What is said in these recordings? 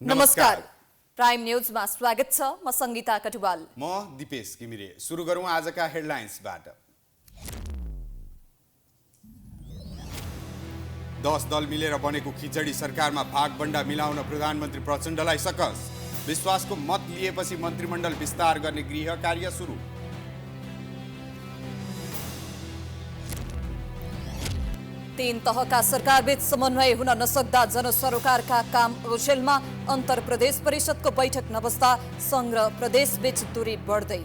नमस्कार। प्राइम न्यूजमा स्वागत छ। म संगीता कटुवाल। म दिपेश घिमिरे। सुरु गरौँ आजका हेडलाइन्सबाट। 10 दल मिलेर बनेको खिचडी सरकारमा भागबण्डा मिलाउन प्रधानमन्त्री प्रचण्डलाई सकस। विश्वासको मत लिएपछि मन्त्रीमण्डल विस्तार गर्ने गृह कार्य सुरु। तीन तहका सरकारबीच समन्वय हुन नसक्दा जनसरोकारका काम ओझेलमा। अन्तर प्रदेश परिषदको बैठक नबस्दा संघ र प्रदेशबीच दूरी बढ्दै।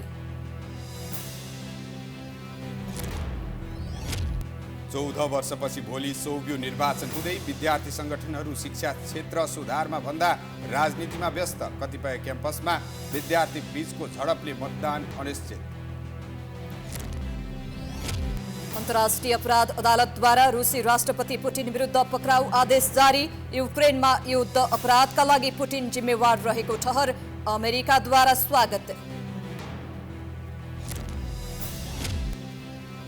14 वर्षपछि भोलि 100औं निर्वाचन हुँदै विद्यार्थी संगठनहरू शिक्षा क्षेत्र सुधारमा भन्दा राजनीतिमा व्यस्त। कतिपय क्याम्पसमा विद्यार्थी बीचको झडपले मतदान अनिश्चित। अन्तर्राष्ट्रिय अपराध अदालतद्वारा रुसी राष्ट्रपति पुटिन विरुद्ध पक्राउ आदेश जारी। युक्रेनमा युद्ध अपराधका लागि पुटिन जिम्मेवार रहेको ठहर अमेरिकाद्वारा स्वागत।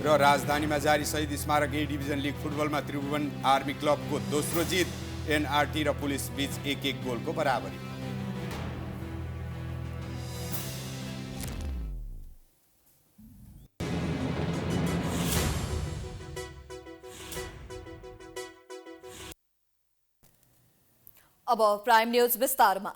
र राजधानीमा जारी शहीद स्मारक ए डिभिजन लिग फुटबलमा त्रिभुवन आर्मी क्लबको दोस्रो जित। एनआरटी र पुलिस बीच 1-1 गोलको बराबरी। अब प्राइम न्यूज विस्तारमा।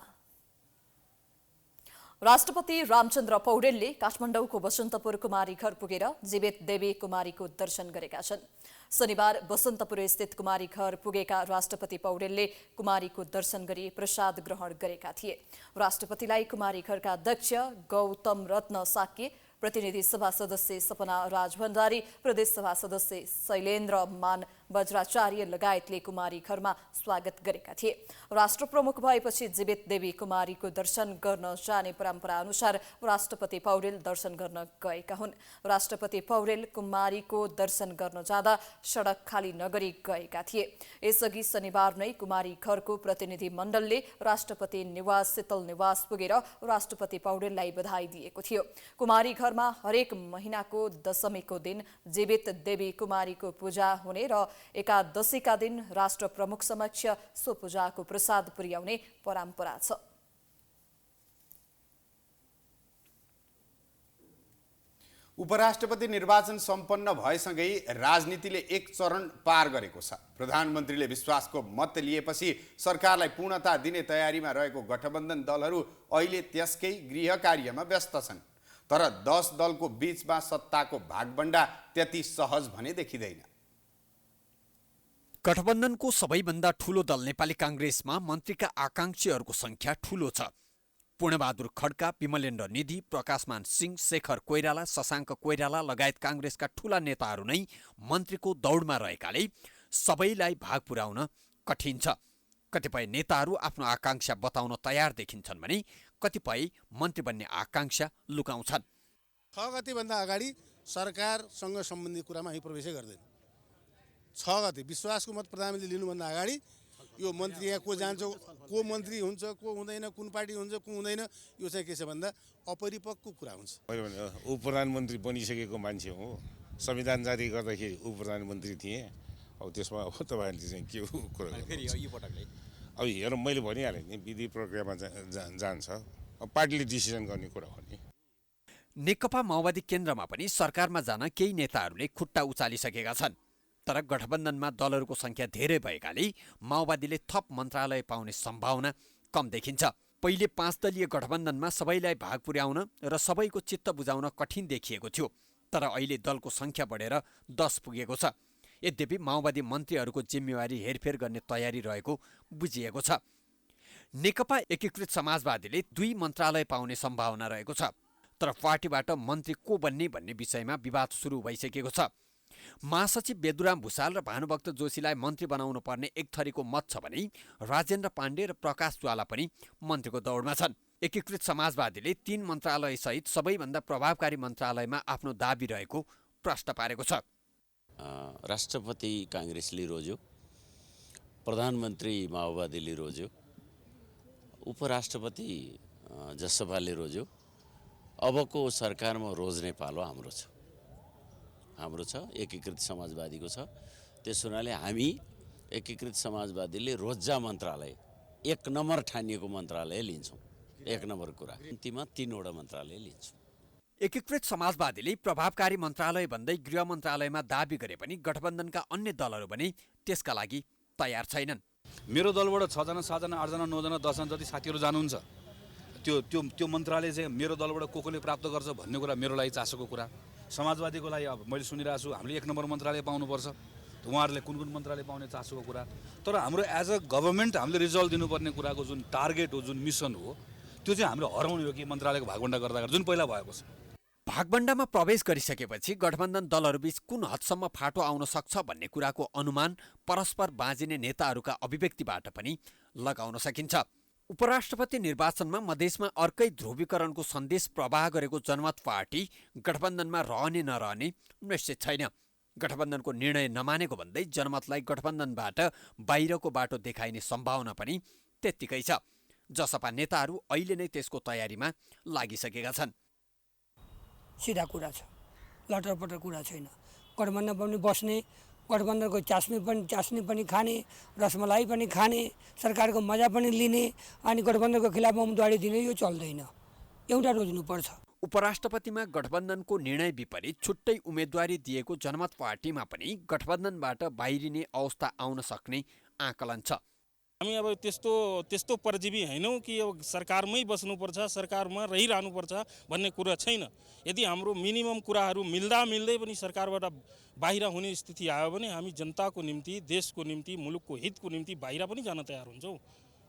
राष्ट्रपति रामचन्द्र पौडेलले काठमाडौँको बसन्तपुर कुमारी घर पुगेर जीवित देवी कुमारीको दर्शन गरेका छन्। शनिबार बसन्तपुर स्थित कुमारी घर पुगेका राष्ट्रपति पौडेलले कुमारीको दर्शन गरी प्रसाद ग्रहण गरेका थिए। राष्ट्रपतिलाई कुमारी घरका अध्यक्ष गौतम रत्न साक्य, प्रतिनिधि सभा सदस्य सपना राजभण्डारी, प्रदेश सभा सदस्य शैलेन्द्र मान वज्राचार्य लगायतले कुमारी घरमा स्वागत गरेका थिए। राष्ट्र प्रमुख भएपछि जीवित देवी कुमारीको दर्शन गर्न जाने परम्परा अनुसार राष्ट्रपति पौडेल दर्शन गर्न गएका हुन्। राष्ट्रपति पौडेल कुमारीको दर्शन गर्न जाँदा सडक खाली नगरी गएका थिए। यसअघि शनिबार नै कुमारी घरको प्रतिनिधि मण्डलले राष्ट्रपति निवास शीतल निवास पुगेर राष्ट्रपति पौडेललाई बधाई दिएको थियो। कुमारी घरमा हरेक महिनाको दशमीको दिन जीवित देवी कुमारीको पूजा हुने र एकादशीका दिन राष्ट्र प्रमुख समक्ष सो पूजाको प्रसाद पुर्याउने परम्परा छ। उपराष्ट्रपति निर्वाचन सम्पन्न भएसँगै राजनीतिले एक चरण पार गरेको छ। प्रधानमन्त्रीले विश्वासको मत लिएपछि सरकारलाई पूर्णता दिने तयारीमा रहेको गठबन्धन दलहरू अहिले त्यसकै गृह कार्यमा व्यस्त छन्। तर 10 दलको बीचमा सत्ताको भागबण्डा त्यति सहज भने देखिँदैन। गठबन्धनको सबैभन्दा ठूलो दल नेपाली कांग्रेसमा मन्त्रीका आकांक्षीहरूको संख्या ठूलो छ। पूर्णबहादुर खड्का, विमलेन्द्र निधि, प्रकाशमान सिंह, शेखर कोइराला, शशाङ्क कोइराला लगायत कांग्रेसका ठूला नेताहरू नै मन्त्रीको दौडमा रहेकाले सबैलाई भाग पुर्याउन कठिन छ। कतिपय नेताहरू आफ्नो आकांक्षा बताउन तयार देखिन्छन् भने कतिपय मन्त्री बन्ने आकांक्षा लुकाउँछन्। 6 गतेभन्दा अगाडि सरकारसँग सम्बन्धित कुरामा हामी प्रवेशै गर्दैन। 6 गते विश्वासको मत प्रधानमन्त्री लिनुभन्दा अगाडि यो मन्त्री यहाँ को जान्छ, को मन्त्री हुन्छ, को हुँदैन, कुन पार्टी हुन्छ, को हुँदैन, यो चाहिँ के छ भन्दा अपरिपक्व कुरा हुन्छ। उप प्रधानमन्त्री बनिसकेको मान्छे हो। संविधान जारी गर्दाखेरि उप प्रधानमन्त्री थिएँ। अब त्यसमा अब तपाईँहरूले चाहिँ के कुरा अब हेरौँ, मैले भनिहालेँ नि विधि प्रक्रियामा जान्छ। अब पार्टीले डिसिजन गर्ने कुरा हो नि। नेकपा माओवादी केन्द्रमा पनि सरकारमा जान केही नेताहरूले खुट्टा उचालिसकेका छन्। तर गठबन्धनमा दलहरूको संख्या धेरै भएकाले माओवादीले थप मन्त्रालय पाउने सम्भावना कम देखिन्छ। पहिले 5 दलीय गठबन्धनमा सबैलाई भाग पुर्याउन र सबैको चित्त बुझाउन कठिन देखिएको थियो। तर अहिले दलको संख्या बढेर 10 पुगेको छ। यद्यपि माओवादी मन्त्रीहरूको जिम्मेवारी हेरफेर गर्ने तयारी रहेको बुझिएको छ। नेकपा एकीकृत समाजवादीले 2 मन्त्रालय पाउने सम्भावना रहेको छ। तर पार्टीबाट मन्त्री को बन्ने भन्ने विषयमा विवाद सुरु भइसकेको छ। महासचिव बेदुराम भुषाल र भानुभक्त जोशीलाई मन्त्री बनाउनु पर्ने एक थरीको मत छ भने राजेन्द्र पाण्डे र प्रकाश ज्वाला पनि मन्त्रीको दौडमा छन्। एकीकृत समाजवादीले 3 मन्त्रालय सहित सबैभन्दा प्रभावकारी मन्त्रालयमा आफ्नो दाबी रहेको प्रश्न पारेको छ। राष्ट्रपति कांग्रेसले रोज्यो, प्रधानमन्त्री माओवादीले रोज्यो, उपराष्ट्रपति जसपाले रोज्यो। अबको सरकारमा रोज्ने पालो हाम्रो छ, एकीकृत समाजवादीको छ। त्यसो हुनाले हामी एकीकृत समाजवादीले रोज्जा मन्त्रालय एक नम्बर ठानिएको मन्त्रालय लिन्छौँ। एक नम्बर कुरा अन्तिममा 3वटा मन्त्रालय लिन्छौँ। एकीकृत समाजवादीले प्रभावकारी मन्त्रालय भन्दै गृह मन्त्रालयमा दाबी गरे पनि गठबन्धनका अन्य दलहरू पनि त्यसका लागि तयार छैनन्। मेरो दलबाट 6 जना 7 जना 8 जना 9 जना 10 जना जति साथीहरू जानुहुन्छ। त्यो मन्त्रालय चाहिँ मेरो दलबाट कोले प्राप्त गर्छ भन्ने कुरा मेरो लागि चासोको कुरा। समाजवादीको लागि अब मैले सुनिरहेको छु हामीले 1 नम्बर मन्त्रालय पाउनुपर्छ, उहाँहरूले कुन कुन मन्त्रालय पाउने चासोको कुरा। तर हाम्रो एज अ गभर्मेन्ट हामीले रिजल्ट दिनुपर्ने कुराको जुन टार्गेट हो, जुन मिसन हो, त्यो चाहिँ हामीले हराउने हो कि मन्त्रालयको भागबण्डा गर्दा जुन पहिला भएको छ। भागबण्डामा प्रवेश गरिसकेपछि गठबन्धन दलहरूबीच कुन हदसम्म फाटो आउन सक्छ भन्ने कुराको अनुमान परस्पर बाँझिने नेताहरूका अभिव्यक्तिबाट पनि लगाउन सकिन्छ। उपराष्ट्रपति निर्वाचनमा मधेसमा अर्कै ध्रुवीकरणको सन्देश प्रवाह गरेको जनमत पार्टी गठबन्धनमा रहने नरहने निश्चित छैन। गठबन्धनको निर्णय नमानेको भन्दै जनमतलाई गठबन्धनबाट बाहिरको बाटो देखाइने सम्भावना पनि त्यत्तिकै छ। जसपा नेताहरू अहिले नै त्यसको तयारीमा लागिसकेका छन्। सिधा कुरा छ, लटरपटर कुरा छैन। गठबन्धन पनि बस्ने, गठबन्धनको चास्नी पनि खाने, रसमलाई पनि खाने, सरकारको मजा पनि लिने, अनि गठबन्धनको खिलाफमा उम्मेदवारी दिने, यो चल्दैन। एउटा रोज्नुपर्छ। उपराष्ट्रपतिमा गठबन्धनको निर्णय विपरीत छुट्टै उम्मेदवारी दिएको जनमत पार्टीमा पनि गठबन्धनबाट बाहिरिने अवस्था आउन सक्ने आकलन छ। हामी अब त्यस्तो परजीवी हैनौँ कि अब सरकारमै बस्नुपर्छ, सरकारमा रहिरहनुपर्छ भन्ने कुरा छैन। यदि हाम्रो मिनिमम कुराहरू मिल्दै पनि सरकारबाट बाहिर हुने स्थिति आयो भने हामी जनताको निम्ति, देशको निम्ति, मुलुकको हितको निम्ति बाहिर पनि जान तयार हुन्छौँ।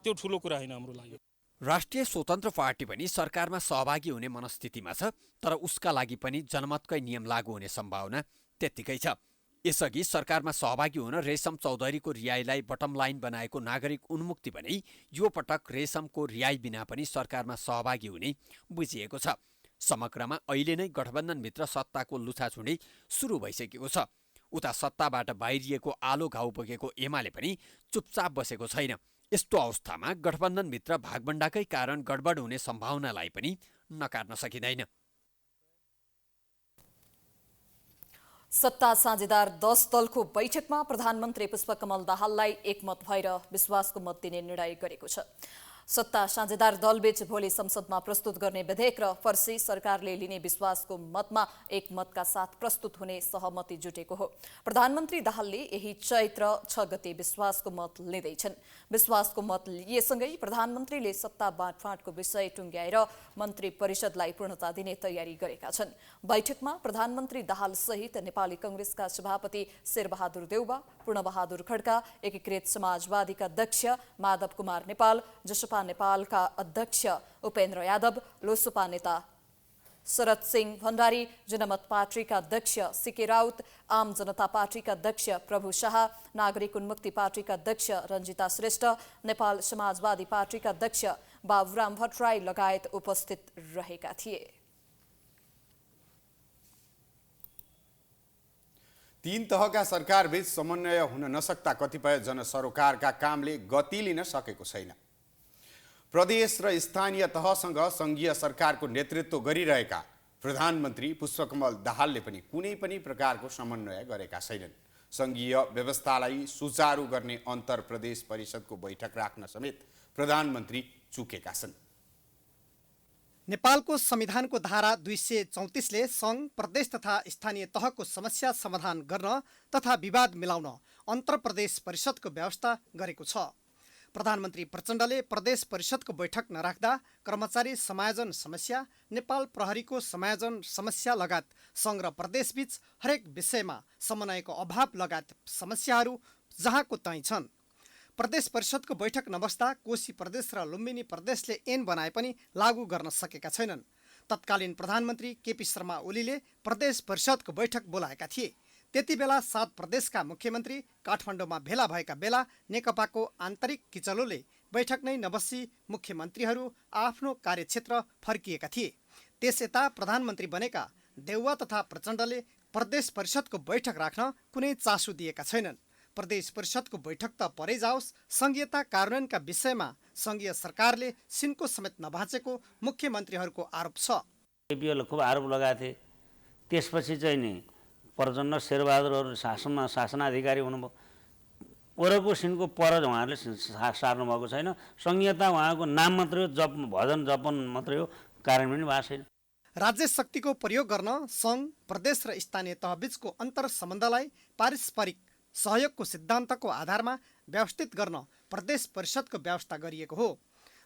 त्यो ठुलो कुरा होइन हाम्रो लागि। राष्ट्रिय स्वतन्त्र पार्टी पनि सरकारमा सहभागी हुने मनस्थितिमा छ, तर उसका लागि पनि जनमतकै नियम लागू हुने सम्भावना त्यत्तिकै छ। यसअघि सरकारमा सहभागी हुन रेशम चौधरीको रिहाईलाई बटम लाइन बनाएको नागरिक उन्मुक्ति पनि यो पटक रेशमको रिहाई बिना पनि सरकारमा सहभागी हुने बुझिएको छ। समग्रमा अहिले नै गठबन्धनभित्र सत्ताको लुछाछुँडी सुरु भइसकेको छ। उता सत्ताबाट बाहिरिएको आलो घाउ बोकेको एमाले पनि चुपचाप बसेको छैन। यस्तो अवस्थामा गठबन्धनभित्र भागबण्डाकै कारण गडबड हुने सम्भावनालाई पनि नकार्न सकिँदैन। सत्ता साझेदार 10 दलको बैठकमा प्रधानमन्त्री पुष्पकमल दाहाललाई एकमत भएर विश्वासको मत दिने निर्णय गरेको छ। सत्ता साझेदार दलबीच भोलि संसदमा प्रस्तुत गर्ने विधेयक र फर्सी सरकारले लिने विश्वासको मतमा एकमतका साथ प्रस्तुत हुने सहमति जुटेको हो। प्रधानमन्त्री दाहालले यही चैत्र 6 गते विश्वासको मत लिँदैछन्। विश्वासको मत लिएसँगै प्रधानमन्त्रीले सत्ता बाँडफाँडको विषय टुङ्ग्याएर मन्त्री परिषदलाई पूर्णता दिने तयारी गरेका छन्। बैठकमा प्रधानमन्त्री दाहाल सहित नेपाली कांग्रेसका सभापति शेरबहादुर देउवा, पूर्णबहादुर खड्का, एकीकृत समाजवादीका अध्यक्ष माधव कुमार नेपाल, जसपा नेपालका अध्यक्ष उपेन्द्र यादव, लोसपा नेता शरद सिंह भण्डारी, जनमत पार्टीका अध्यक्ष सीके राउत, आम जनता पार्टीका अध्यक्ष प्रभु शाह, नागरिक उन्मुक्ति पार्टीका अध्यक्ष रञ्जिता श्रेष्ठ, नेपाल समाजवादी पार्टीका अध्यक्ष बाबुराम भट्टराई लगायत उपस्थित रहेका थिए। 3 तहका सरकारबीच समन्वय हुन नसक्दा कतिपय जनसरोकारका कामले गति लिन सकेको छैन। प्रदेश र स्थानीय तहसँग सङ्घीय सरकारको नेतृत्व गरिरहेका प्रधानमन्त्री पुष्पकमल दाहालले पनि कुनै पनि प्रकारको समन्वय गरेका छैनन्। सङ्घीय व्यवस्थालाई सुचारू गर्ने अन्तर प्रदेश परिषदको बैठक राख्न समेत प्रधानमन्त्री चुकेका छन्। नेपालको संविधानको धारा 234ले सङ्घ, प्रदेश तथा स्थानीय तहको समस्या समाधान गर्न तथा विवाद मिलाउन अन्तर प्रदेश परिषदको व्यवस्था गरेको छ। प्रधानमन्त्री प्रचण्डले प्रदेश परिषदको बैठक नराख्दा कर्मचारी समायोजन समस्या, नेपाल प्रहरीको समायोजन समस्या लगायत सङ्घ र प्रदेशबीच हरेक विषयमा समन्वयको अभाव लगायत समस्याहरू जहाँको तहीँ छन्। प्रदेश परिषदको बैठक नबस्दा कोशी प्रदेश र लुम्बिनी प्रदेशले ऐन बनाए पनि लागू गर्न सकेका छैनन्। तत्कालीन प्रधानमन्त्री केपी शर्मा ओलीले प्रदेश परिषदको बैठक बोलाएका थिए। त्यति बेला 7 प्रदेशका मुख्यमन्त्री काठमाडौँमा भेला भएका बेला नेकपाको आन्तरिक किचलोले बैठक नै नबसी मुख्यमन्त्रीहरू आफ्नो कार्यक्षेत्र फर्किएका थिए। त्यस यता प्रधानमन्त्री बनेका देउवा तथा प्रचण्डले प्रदेश परिषदको बैठक राख्न कुनै चासो दिएका छैनन्। प्रदेश परिषदको बैठक त परै जाओस्, सङ्घीयता कार्यान्वयनका विषयमा सङ्घीय सरकारले सिनको समेत नभाँचेको मुख्यमन्त्रीहरूको आरोप छ। केपीओले खुब आरोप लगाएको थिए। त्यसपछि चाहिँ नि प्रचण्ड शेरबहादुरहरू शासनाधिकारी हुनुभयो। ओरको सिनको पर उहाँहरूले सार्नु भएको छैन। संहिता उहाँको नाम मात्रै हो, भजन जपन मात्रै हो, कार्यान्वयन भएको छैन। राज्य शक्तिको प्रयोग गर्न सङ्घ, प्रदेश र स्थानीय तहबीचको अन्तर सम्बन्धलाई पारस्परिक सहयोगको सिद्धान्तको आधारमा व्यवस्थित गर्न प्रदेश परिषदको व्यवस्था गरिएको हो।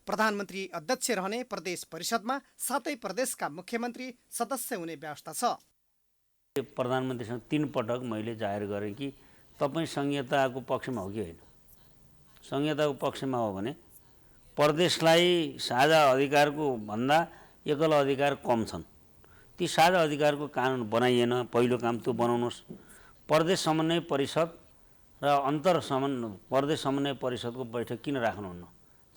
प्रधानमन्त्री अध्यक्ष रहने प्रदेश परिषदमा 7 प्रदेशका मुख्यमन्त्री सदस्य हुने व्यवस्था छ। प्रधानमन्त्रीसँग 3 पटक मैले जाहेर गरेँ कि तपाईँ संहिताको पक्षमा हो कि होइन। संहिताको पक्षमा हो भने प्रदेशलाई साझा अधिकारको भन्दा एकल अधिकार कम छन्। ती साझा अधिकारको कानुन बनाइएन। पहिलो काम त्यो बनाउनुहोस्। प्रदेश समन्वय परिषद र प्रदेश समन्वय परिषदको बैठक किन राख्नुहुन्न?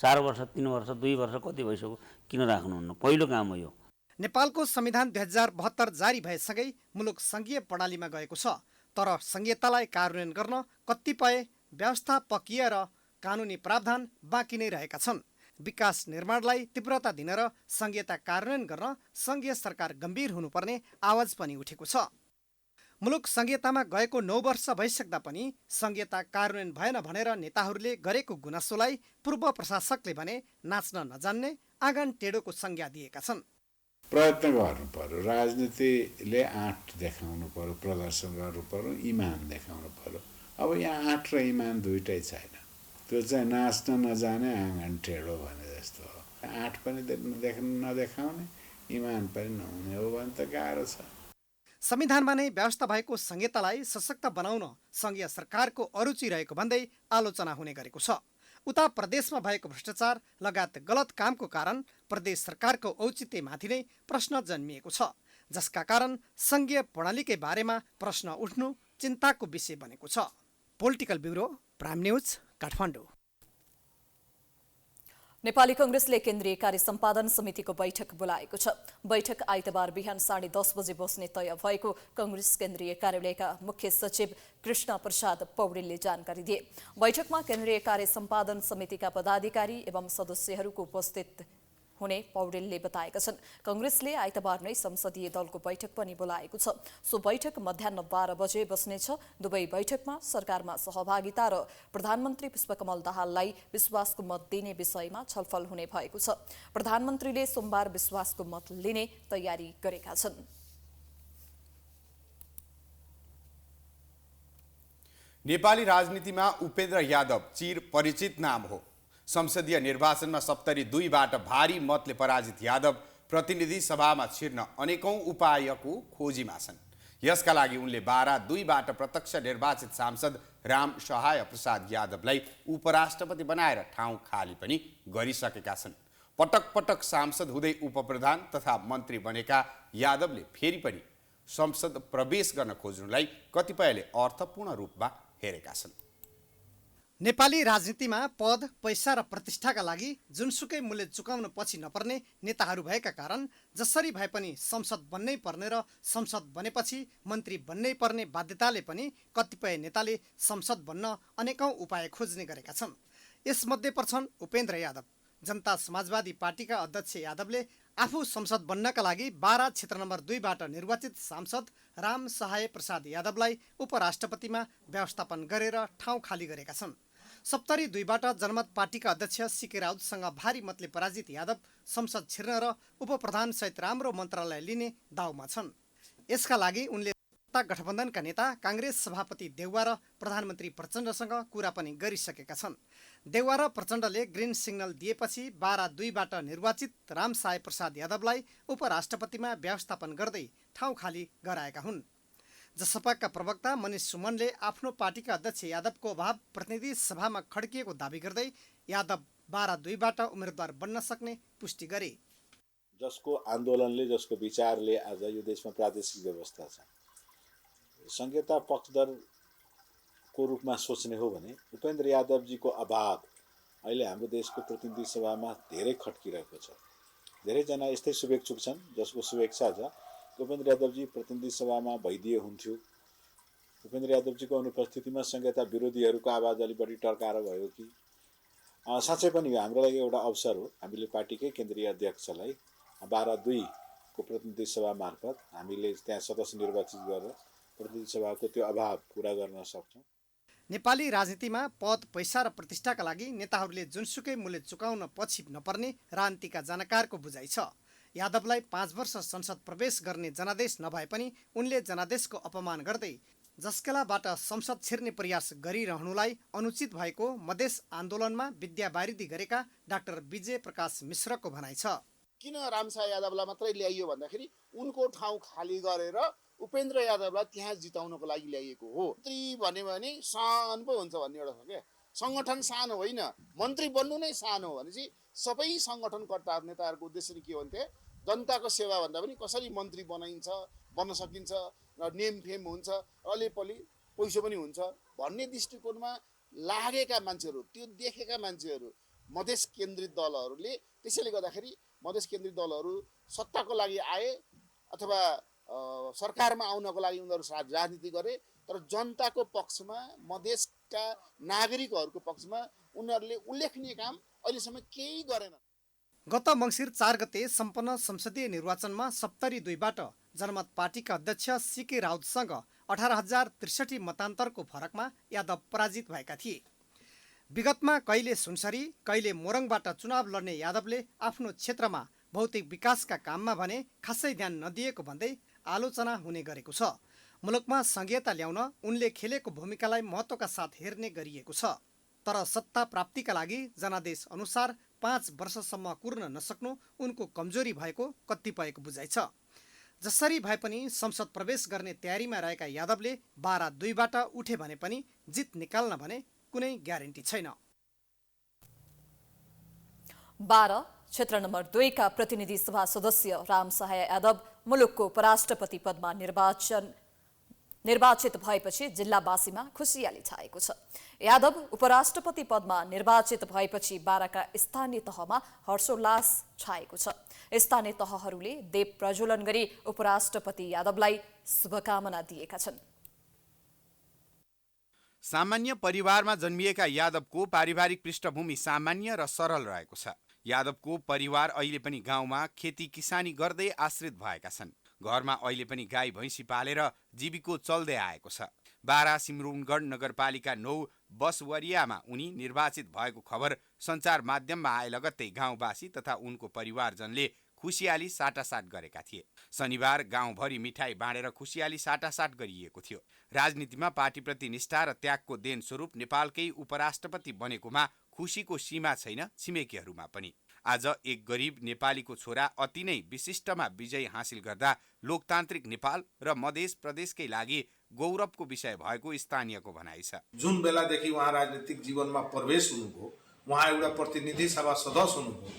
4 वर्ष, 3 वर्ष, 2 वर्ष कति भइसक्यो, किन राख्नुहुन्न? पहिलो काम हो यो। नेपालको संविधान 2072 जारी भएसँगै मुलुक सङ्घीय प्रणालीमा गएको छ। तर संहितालाई कार्यान्वयन गर्न कतिपय व्यवस्थापकीय र कानुनी प्रावधान बाँकी नै रहेका छन्। विकास निर्माणलाई तीव्रता दिन र संहिता कार्यान्वयन गर्न सङ्घीय सरकार गम्भीर हुनुपर्ने आवाज पनि उठेको छ। मुलुक संहितामा गएको 9 वर्ष भइसक्दा पनि संहिता कार्यान्वयन भएन भनेर नेताहरूले गरेको गुनासोलाई पूर्व प्रशासकले भने नाच्न नजान्ने, आँगन टेढोको संज्ञा दिएका छन्। प्रयत्न गर्नु पर्यो, राजनीतिले आँट देखाउनु पर्यो, प्रदर्शन गर्नु पर्यो, इमान देखाउनु पर्यो। अब यहाँ आँट र इमान दुइटै छैन। त्यो चाहिँ नाच्न नजाने आँगन टेढो भने जस्तो हो। आँट पनि नदेखाउने, इमान पनि नहुने हो भने त गाह्रो छ। संविधानमा नै व्यवस्था भएको संहितालाई सशक्त बनाउन सङ्घीय सरकारको अरुचि रहेको भन्दै आलोचना हुने गरेको छ। उता प्रदेशमा भएको भ्रष्टाचार लगायत गलत कामको कारण प्रदेश सरकारको औचित्यमाथि नै प्रश्न जन्मिएको छ, जसका कारण सङ्घीय प्रणालीकै बारेमा प्रश्न उठ्नु चिन्ताको विषय बनेको छ। Political bureau, prime news, Kathmandu. Nepali कांग्रेसले केन्द्रीय कार्य सम्पादन समितिको बैठक बोलाएको छ। बैठक आइतबार बिहान 10:30 बजे बस्ने तय भएको कांग्रेस केन्द्रीय कार्यालयका मुख्य सचिव कृष्ण प्रसाद पौडेलले जानकारी दिए। बैठकमा केन्द्रीय कार्य सम्पादन समितिका पदाधिकारी एवं सदस्यहरूको उपस्थित हुने पौडेलले बताएका छन्। कांग्रेसले आइतबार नै संसदीय दलको बैठक पनि बोलाएको छ। सो बैठक मध्याह्न 12 बजे बस्नेछ। दुवै बैठकमा सरकारमा सहभागिता र प्रधानमन्त्री पुष्पकमल दाहाललाई विश्वासको मत दिने विषयमा छलफल हुने भएको छ। प्रधानमन्त्रीले सोमबार विश्वासको मत लिने तयारी गरेका छन्। नेपाली राजनीतिमा उपेन्द्र यादव चिर परिचित नाम हो। संसदीय निर्वाचनमा 72बाट भारी मतले पराजित यादव प्रतिनिधि सभामा छिर्न अनेकौं उपायको खोजीमा छन्। यसका लागि उनले 12-2बाट प्रत्यक्ष निर्वाचित सांसद राम सहाय प्रसाद यादवलाई उपराष्ट्रपति बनाएर ठाउँ खाली पनि गरिसकेका छन्। पटक पटक सांसद हुँदै उपप्रधान तथा मन्त्री बनेका यादवले फेरि पनि संसद प्रवेश गर्न खोज्नुलाई कतिपयले अर्थपूर्ण रूपमा हेरेका छन्। नेपाली राजनीतिमा पद, पैसा र प्रतिष्ठाका लागि जुनसुकै मूल्य चुकाउन पछि नपर्ने नेताहरू भएका कारण जसरी भए पनि संसद बन्नै पर्ने र संसद बनेपछि मन्त्री बन्नै पर्ने बाध्यताले पनि कतिपय नेताले संसद बन्न अनेकौं उपाय खोज्ने गरेका छन्। यसमध्ये पर्छन् उपेन्द्र यादव। जनता समाजवादी पार्टीका अध्यक्ष यादवले आफू संसद बन्नका लागि 12 क्षेत्र नम्बर 2बाट निर्वाचित सांसद राम सहाय प्रसाद यादवलाई उपराष्ट्रपतिमा व्यवस्थापन गरेर ठाउँ खाली गरेका छन्। 72बाट जनमत पार्टीका अध्यक्ष सीके राउतसँग भारी मतले पराजित यादव संसद छिर्न र उपप्रधान सहित राम्रो मन्त्रालय लिने दाउमा छन्। यसका लागि उनले सत्ता गठबन्धनका नेता कांग्रेस सभापति देउवा र प्रधानमन्त्री प्रचण्डसँग कुरा पनि गरिसकेका छन्। देउवा र प्रचण्डले ग्रिन सिग्नल दिएपछि 12-2बाट निर्वाचित राम सहाय प्रसाद यादवलाई उपराष्ट्रपतिमा व्यवस्थापन गर्दै ठाउँ खाली गराएका हुन्। जसपाका प्रवक्ता मनिष सुमनले आफ्नो पार्टीका अध्यक्ष यादवको अभाव प्रतिनिधि सभामा खड्किएको दावी गर्दै यादव 12-2बाट उम्मेदवार बन्न सक्ने पुष्टि गरे। जसको आन्दोलनले, जसको विचारले आज यो देशमा प्रादेशिक व्यवस्था छ, संहिता पक्षधरको रूपमा सोच्ने हो भने उपेन्द्र यादवजीको अभाव अहिले हाम्रो देशको प्रतिनिधि सभामा धेरै खड्किरहेको छ। धेरैजना यस्तै शुभेच्छुक छन् जसको शुभेच्छा छ उपेन्द्र यादवजी प्रतिनिधि सभामा भइदिए हुन्थ्यो। उपेन्द्र यादवजीको अनुपस्थितिमा संहिता विरोधीहरूको आवाज अलि बढी टर्काएर भयो कि साँच्चै पनि यो हाम्रो लागि एउटा अवसर हो। हामीले पार्टीकै केन्द्रीय अध्यक्षलाई 12-2 को प्रतिनिधि सभा मार्फत हामीले त्यहाँ सदस्य निर्वाचित गरेर प्रतिनिधि सभाको त्यो अभाव पूरा गर्न सक्छौँ। नेपाली राजनीतिमा पद पैसा र प्रतिष्ठाका लागि नेताहरूले जुनसुकै मूल्य चुकाउन पछि नपर्ने राजनीतिका जानकारको बुझाइ छ। यादवलाई 5 वर्ष संसद प्रवेश गर्ने जनादेश नभए पनि उनले जनादेशको अपमान गर्दै जस्केलाबाट संसद छिर्ने प्रयास गरिरहनुलाई अनुचित भएको मधेस आन्दोलनमा विद्यावारिधि गरेका डाक्टर विजय प्रकाश मिश्रको भनाइ छ। किन रामशाह यादवलाई मात्रै ल्याइयो भन्दाखेरि उनको ठाउँ खाली गरेर उपेन्द्र यादवलाई त्यहाँ जिताउनको लागि ल्याइएको हो। मन्त्री भन्यो भने सान पो हुन्छ भन्ने एउटा छ क्या। सङ्गठन सानो होइन, मन्त्री बन्नु नै सानो हो भनेपछि सबै सङ्गठनकर्ता नेताहरूको उद्देश्य के भन्थे, जनताको सेवा भन्दा पनि कसरी मन्त्री बन्न सकिन्छ र नेम फेम हुन्छ, अलिपलि पैसा पनि हुन्छ भन्ने दृष्टिकोणमा लागेका मान्छेहरू, त्यो देखेका मान्छेहरू मधेस केन्द्रित दलहरूले, त्यसैले गर्दाखेरि मधेस केन्द्रित दलहरू सत्ताको लागि आए अथवा सरकारमा आउनको लागि उनीहरू राजनीति गरे, तर जनताको पक्षमा मधेसका नागरिकहरूको पक्षमा उनीहरूले उल्लेखनीय काम अहिलेसम्म केही गरेन। गत मङ्सिर 4 गते सम्पन्न संसदीय निर्वाचनमा 72बाट जनमत पार्टीका अध्यक्ष सीके राउतसँग 18,063 मतान्तरको फरकमा यादव पराजित भएका थिए। विगतमा कहिले सुनसरी कहिले मोरङबाट चुनाव लड्ने यादवले आफ्नो क्षेत्रमा भौतिक विकासका काममा भने खासै ध्यान नदिएको भन्दै आलोचना हुने गरेको छ। मुलुकमा संघीयता ल्याउन उनले खेलेको भूमिकालाई महत्त्वका साथ हेर्ने गरिएको छ। तर सत्ता प्राप्तिका लागि जनादेश अनुसार 5 वर्षसम्म कुर्न नसक्नु उनको कमजोरी भएको कतिपयको बुझाइ छ। जसरी भए पनि संसद प्रवेश गर्ने तयारीमा रहेका यादवले 12-2बाट उठे भने पनि जित निकाल्न भने कुनै ग्यारेन्टी छैन। 12 क्षेत्र नम्बर 2 का प्रतिनिधि सभा सदस्य रामशाह यादव मुलुकको उपराष्ट्रपति पदमा निर्वाचित भएपछि जिल्लावासीमा खुसियाली छाएको छ। यादव उपराष्ट्रपति पदमा निर्वाचित भएपछि 12 का स्थानीय तहमा हर्षोल्लास छाएको छ। स्थानीय तहहरूले दीप प्रज्वलन गरी उपराष्ट्रपति यादवलाई शुभकामना दिएका छन्। सामान्य परिवारमा जन्मिएका यादवको पारिवारिक पृष्ठभूमि सामान्य र सरल रहेको छ। यादवको परिवार अहिले पनि गाउँमा खेती किसानी गर्दै आश्रित भएका छन्। घरमा अहिले पनि गाई भैँसी पालेर जीविको चल्दै आएको छ। 12 सिमरुनगढ नगरपालिका 9 बसवरियामा उनी निर्वाचित भएको खबर सञ्चार माध्यममा आए लगत्तै गाउँवासी तथा उनको परिवारजनले खुसियाली साटासाट गरेका थिए। शनिबार गाउँभरि मिठाई बाँडेर खुसियाली साटासाट गरिएको थियो। राजनीतिमा पार्टीप्रति निष्ठा र त्यागको देन स्वरूप नेपालकै उपराष्ट्रपति बनेकोमा खुसीको सीमा छैन छिमेकीहरूमा पनि। आज एक गरिब नेपालीको छोरा अति नै विशिष्टमा विजय हासिल गर्दा लोकतान्त्रिक नेपाल र मधेस प्रदेशकै लागि गौरवको विषय भएको स्थानीयको भनाइ छ। जुन बेलादेखि उहाँ राजनीतिक जीवनमा प्रवेश हुनुभयो, उहाँ एउटा प्रतिनिधि सभा सदस्य हुनुभयो,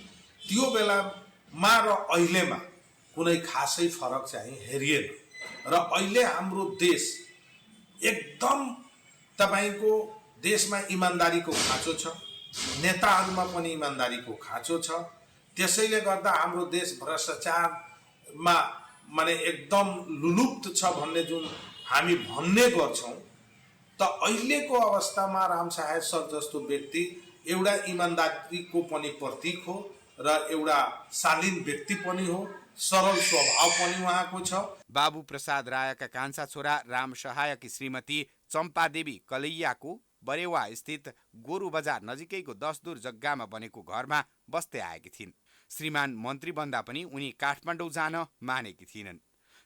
त्यो बेलामा र अहिलेमा कुनै खासै फरक चाहिँ हेरिएन। र अहिले हाम्रो देश एकदम तपाईको देशमा इमानदारीको खाँचो छ, नेताहरूमा पनि इमानदारीको खाँचो छ। त्यसैले गर्दा हाम्रो देश भ्रष्टाचारमा माने एकदम लुलुप्त छ भन्ने जुन हामी भन्ने गर्छौं, त अहिलेको अवस्थामा रामशाह सर जस्तो व्यक्ति एउटा इमानदारीको पनि प्रतीक हो र एउटा शालीन व्यक्ति पनि हो, सरल स्वभाव पनि उहाँको छ। बाबु प्रसाद रायका कान्छा छोरा रामशाहकी श्रीमती चम्पादेवी कलैयाको बरेवा स्थित गोरु बजार नजिकैको 10 दूर जग्गामा बनेको घरमा बस्दै आएकी थिइन्। श्रीमान मन्त्री बन्दा पनि उनी काठमाडौँ जान मानेकी थिइनन्।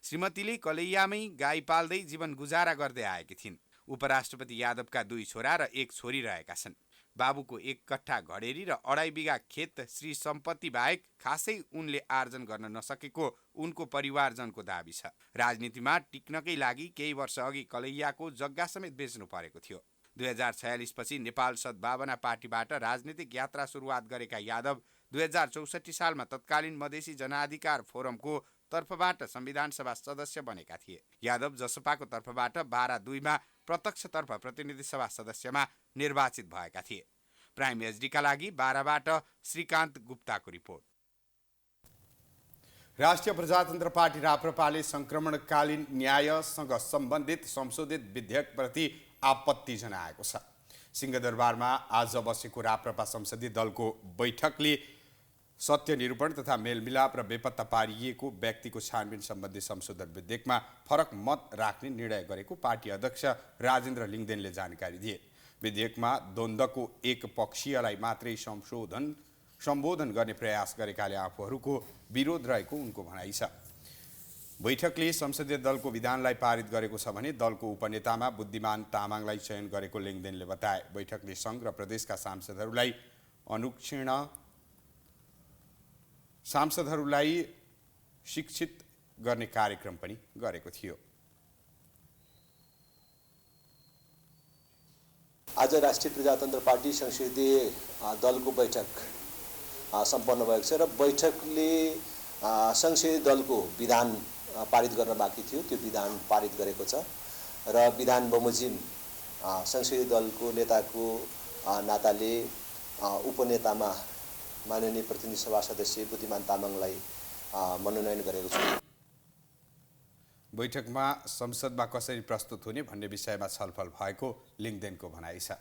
श्रीमतीले कलैयामै गाई पाल्दै जीवन गुजारा गर्दै आएकी थिइन्। उपराष्ट्रपति यादवका 2 छोरा र 1 छोरी रहेका छन्। बाबुको 1 कट्ठा घडेरी र 2.5 बिघा खेत श्री सम्पत्ति बाहेक खासै उनले आर्जन गर्न नसकेको उनको परिवारजनको दाबी छ। राजनीतिमा टिक्नकै लागि केही वर्ष अघि कलैयाको जग्गा समेत बेच्नु परेको थियो। 2046 पछि नेपाल सद्भावना पार्टीबाट राजनीतिक यात्रा सुरुवात गरेका यादव 2064 सालमा तत्कालीन मधेसी जनाधिकार फोरमको तर्फबाट संविधान सभा सदस्य बनेका थिए। यादव जसपाको तर्फबाट 12-2 प्रत्यक्षतर्फ प्रतिनिधि सभा सदस्यमा निर्वाचित भएका थिए। प्राइम एचडीका लागि 12बाट श्रीकान्त गुप्ताको रिपोर्ट। राष्ट्रिय प्रजातन्त्र पार्टी राप्रपाले संक्रमणकालीन न्यायसँग सम्बन्धित संशोधित विधेयकप्रति आपत्ति जनाएको छ। सिंहदरबारमा आज बसेको राप्रपा संसदीय दलको बैठकले सत्य निरूपण तथा मेलमिलाप र बेपत्ता पारिएको व्यक्तिको छानबिन सम्बन्धी संशोधन विधेयकमा फरक मत राख्ने निर्णय गरेको पार्टी अध्यक्ष राजेन्द्र लिङदेनले जानकारी दिए। विधेयकमा द्वन्द्वको एक पक्षीयलाई मात्रै सम्बोधन गर्ने प्रयास गरेकाले आफूहरूको विरोध रहेको उनको भनाइ छ। बैठकले संसदीय दलको विधानलाई पारित गरेको छ भने दलको उपनेतामा बुद्धिमान तामाङलाई चयन गरेको लिङदेनले बताए। बैठकले सङ्घ र प्रदेशका सांसदहरूलाई शिक्षित गर्ने कार्यक्रम पनि गरेको थियो। आज राष्ट्रिय प्रजातन्त्र पार्टी संसदीय दलको बैठक सम्पन्न भएको छ र बैठकले संसदीय दलको विधान पारित गर्न बाँकी थियो, त्यो विधान पारित गरेको छ र विधान बमोजिम संसदीय दलको नेताको नाताले उपनेतामा माननीय प्रतिनिधि सभा सदस्य बुद्धिमान तामाङलाई मनोनयन गरेको छु। बैठकमा संसदमा कसरी प्रस्तुत हुने भन्ने विषयमा छलफल भएको लिङदेनको भनाइ छ।